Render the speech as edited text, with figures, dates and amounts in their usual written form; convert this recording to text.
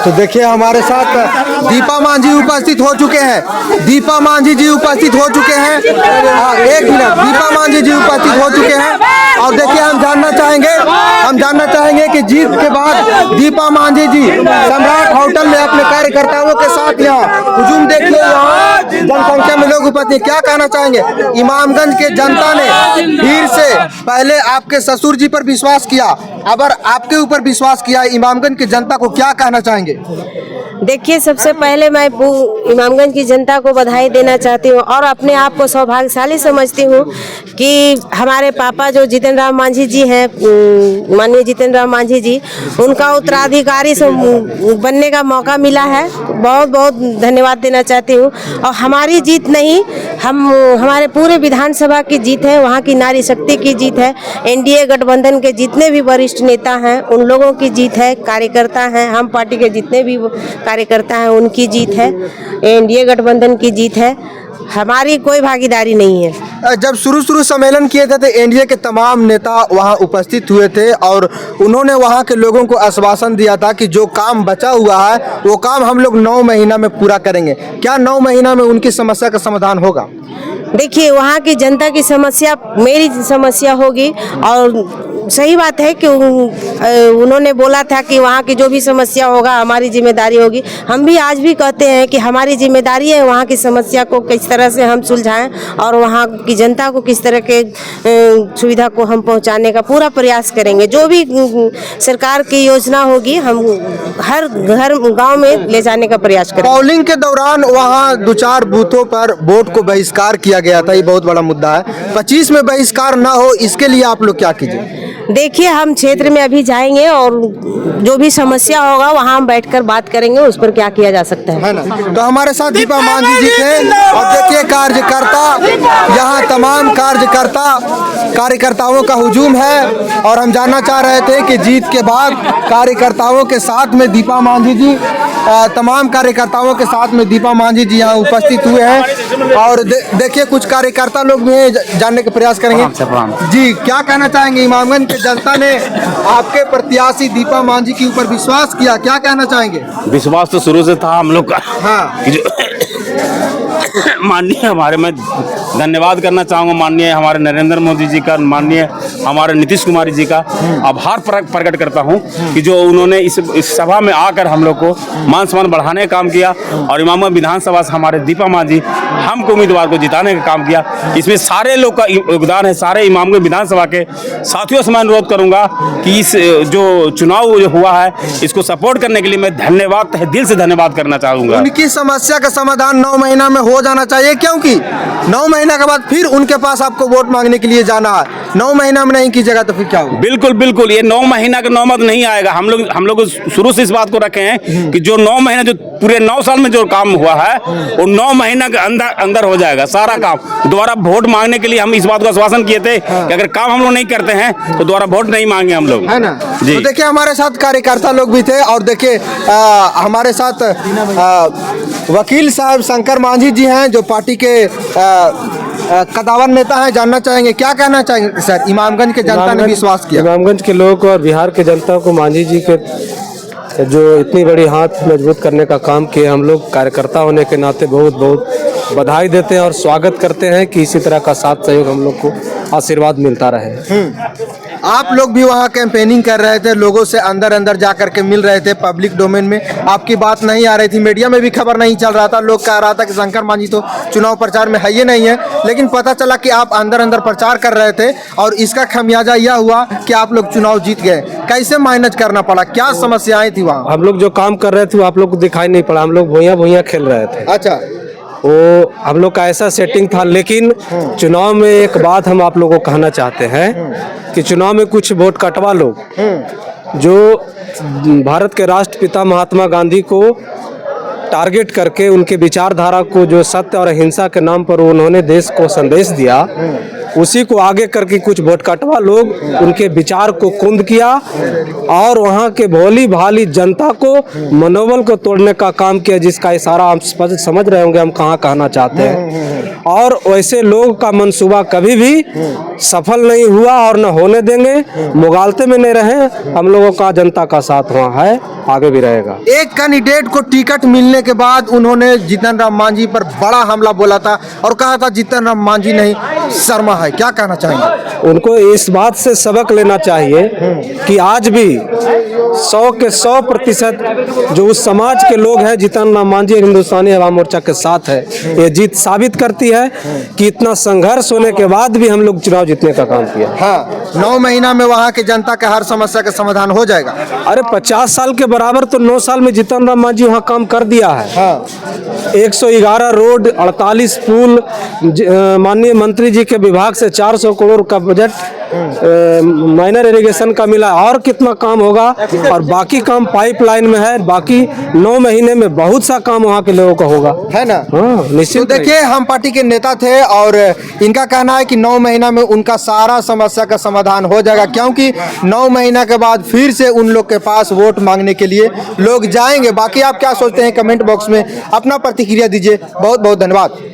तो देखिए हमारे साथ दीपा मांझी उपस्थित हो चुके हैं। दीपा मांझी जी उपस्थित हो चुके हैं। एक मिनट, दीपा मांझी जी उपस्थित हो चुके हैं। और देखिए हम जानना चाहेंगे कि जीत के बाद दीपा मांझी जी सम्राट होटल में अपने कार्यकर्ताओं के साथ यहाँ हुजूम, देखिए यहाँ जनसंख्या में लोग उपस्थित, क्या कहना चाहेंगे? इमामगंज के जनता ने फिर से पहले आपके ससुर जी पर विश्वास किया, अब आपके ऊपर विश्वास किया, इमामगंज की जनता को क्या कहना चाहेंगे? देखिए, सबसे पहले मैं इमामगंज की जनता को बधाई देना चाहती हूँ और अपने आप को सौभाग्यशाली समझती हूँ कि हमारे पापा जो जितेंद्र राम मांझी जी हैं, माननीय जितेंद्र राम मांझी जी, उनका उत्तराधिकारी बनने का मौका मिला है। बहुत बहुत धन्यवाद देना चाहती हूँ। और हमारी जीत नहीं, हमारे पूरे विधानसभा की जीत है, वहाँ की नारी शक्ति की जीत है, एनडीए गठबंधन के जितने भी वरिष्ठ नेता हैं उन लोगों की जीत है, कार्यकर्ता हैं, हम पार्टी के जितने भी कार्यकर्ता हैं उनकी जीत है, एनडीए गठबंधन की जीत है, हमारी कोई भागीदारी नहीं है। जब शुरू सम्मेलन किए थे तो एनडीए के तमाम नेता वहां उपस्थित हुए थे और उन्होंने वहां के लोगों को आश्वासन दिया था कि जो काम बचा हुआ है वो काम हम लोग 9 महीना में पूरा करेंगे। क्या 9 महीना में उनकी समस्या का समाधान होगा? देखिए, वहाँ की जनता की समस्या मेरी समस्या होगी और सही बात है कि उन्होंने बोला था कि वहाँ की जो भी समस्या होगा हमारी जिम्मेदारी होगी। हम भी आज भी कहते हैं कि हमारी जिम्मेदारी है वहाँ की समस्या को किस तरह से हम सुलझाएं और वहाँ की जनता को किस तरह के सुविधा को हम पहुँचाने का पूरा प्रयास करेंगे। जो भी सरकार की योजना होगी हम हर घर गाँव में ले जाने का प्रयास करेंगे। पोलिंग के दौरान वहाँ 2-4 बूथों पर वोट को बहिष्कार किया गया था, ये बहुत बड़ा मुद्दा है। 25 में बहिष्कार ना हो, इसके लिए आप लोग क्या कीजिए? देखिए, हम क्षेत्र में अभी जाएंगे और जो भी समस्या होगा वहाँ हम बैठकर बात करेंगे, उस पर क्या किया जा सकता है ना? तो हमारे साथ दीपा मांझी जी थे और देखिए कार्यकर्ता, यहाँ तमाम कार्यकर्ताओं का हुजूम है और हम जानना चाह रहे थे कि जीत के बाद कार्यकर्ताओं के साथ में दीपा मांझी जी, तमाम कार्यकर्ताओं के साथ में दीपा मांझी जी यहाँ उपस्थित हुए हैं और देखिए कुछ कार्यकर्ता लोग भी जानने का प्रयास करेंगे। जी, क्या कहना चाहेंगे? इमामगंज की जनता ने आपके प्रत्याशी दीपा मांझी के ऊपर विश्वास किया, क्या कहना चाहेंगे? विश्वास तो शुरू से था हम लोग का। हाँ, माननीय हमारे, मैं धन्यवाद करना चाहूँगा माननीय हमारे नरेंद्र मोदी जी का, माननीय हमारे नीतीश कुमार जी का आभार प्रकट करता हूँ कि जो उन्होंने इस सभा में आकर हम लोग को मान सम्मान बढ़ाने का काम किया और इमामगंज विधानसभा से हमारे दीपा मांझी हमको उम्मीदवार को जिताने का काम किया। इसमें सारे लोग का योगदान है, सारे इमामगंज विधानसभा के साथियों से मैं अनुरोध करूँगा कि इस जो चुनाव जो हुआ है इसको सपोर्ट करने के लिए मैं धन्यवाद, दिल से धन्यवाद करना चाहूँगा। उनकी समस्या का समाधान 9 महीना में हो जाना चाहिए, क्योंकि 9 महीना के बाद फिर उनके पास आपको वोट मांगने के लिए जाना है। 9 महीना में नहीं कीजिएगा तो फिर क्या होगा? बिल्कुल बिल्कुल, ये 9 महीना का नौबत नहीं आएगा। हम लोग शुरू से इस बात को रखे हैं कि जो 9 महीना, जो पूरे 9 साल में जो काम हुआ है वो 9 महीना के अंदर हो जाएगा सारा काम। दोबारा वोट मांगने के लिए हम इस बात का आश्वासन किए थे कि अगर काम हम लोग नहीं करते हैं तो दोबारा वोट नहीं मांगे हम लोग, है ना? जी। तो देखिए हमारे साथ कार्यकर्ता लोग भी थे और देखिए हमारे साथ वकील साहब शंकर मांझी जी हैं जो पार्टी के कदावर नेता हैं। जानना चाहेंगे, क्या कहना चाहेंगे सर? इमामगंज के जनता ने विश्वास किया, इमामगंज के लोग और बिहार के जनता को मांझी जी के जो इतनी बड़ी हाथ मजबूत करने का काम किए, हम लोग कार्यकर्ता होने के नाते बहुत बहुत बधाई देते हैं और स्वागत करते हैं कि इसी तरह का साथ सहयोग हम लोग को आशीर्वाद मिलता रहे। आप लोग भी वहाँ कैंपेनिंग कर रहे थे, लोगों से अंदर जा करके मिल रहे थे, पब्लिक डोमेन में आपकी बात नहीं आ रही थी, मीडिया में भी खबर नहीं चल रहा था, लोग कह रहा था कि शंकर मांझी तो चुनाव प्रचार में है ही नहीं है, लेकिन पता चला कि आप अंदर प्रचार कर रहे थे और इसका खमियाजा यह हुआ कि आप लोग चुनाव जीत गए। कैसे मैनेज करना पड़ा, क्या समस्याएं थी वहाँ? हम लोग जो काम कर रहे थे वो आप लोग को दिखाई नहीं पड़ा, हम लोग भुइयां खेल रहे थे। अच्छा, वो हम लोग का ऐसा सेटिंग था। लेकिन चुनाव में एक बात हम आप लोगों को कहना चाहते हैं कि चुनाव में कुछ वोट कटवा लोग जो भारत के राष्ट्रपिता महात्मा गांधी को टारगेट करके उनके विचारधारा को, जो सत्य और अहिंसा के नाम पर उन्होंने देश को संदेश दिया, उसी को आगे करके कुछ वोट कटवा लोग उनके विचार को कुंद किया और वहाँ के भोली भाली जनता को मनोबल को तोड़ने का काम किया, जिसका इशारा हम समझ रहे होंगे हम कहाँ कहना चाहते हैं। और वैसे लोग का मंसूबा कभी भी सफल नहीं हुआ और न होने देंगे। मुगालते में नहीं रहे, हम लोगों का जनता का साथ वहाँ है, आगे भी रहेगा। एक कैंडिडेट को टिकट मिलने के बाद उन्होंने जीतन राम मांझी पर बड़ा हमला बोला था और कहा था जीतन राम मांझी नहीं शर्मा है, क्या कहना चाहेंगे? उनको इस बात से सबक लेना चाहिए कि आज भी 100 के 100% जो उस समाज के लोग हैं जीतन राम मांझी हिंदुस्तानी अवाम मोर्चा के साथ है। ये जीत साबित करती है कि इतना संघर्ष होने के बाद भी हम लोग चुनाव जीतने का काम किया। हाँ, 9 महीना में वहाँ के जनता के हर समस्या का समाधान हो जाएगा। अरे 50 साल के बराबर तो 9 साल में जीतन राम मांझी वहाँ काम कर दिया है। हाँ। 111 रोड, 48 पुल, माननीय मंत्री जी के विभाग से 400 करोड़ का बजट माइनर इरिगेशन का मिला, और कितना काम होगा, और बाकी काम पाइपलाइन में है। बाकी 9 महीने में बहुत सा काम वहाँ के लोगों का होगा, है ना? हाँ, निश्चित। तो देखिए, हम पार्टी के नेता थे और इनका कहना है कि 9 महीना में उनका सारा समस्या का समाधान हो जाएगा, क्योंकि 9 महीना के बाद फिर से उन लोग के पास वोट मांगने के लिए लोग जाएंगे। बाकी आप क्या सोचते हैं कमेंट बॉक्स में अपना प्रतिक्रिया दीजिए। बहुत बहुत धन्यवाद।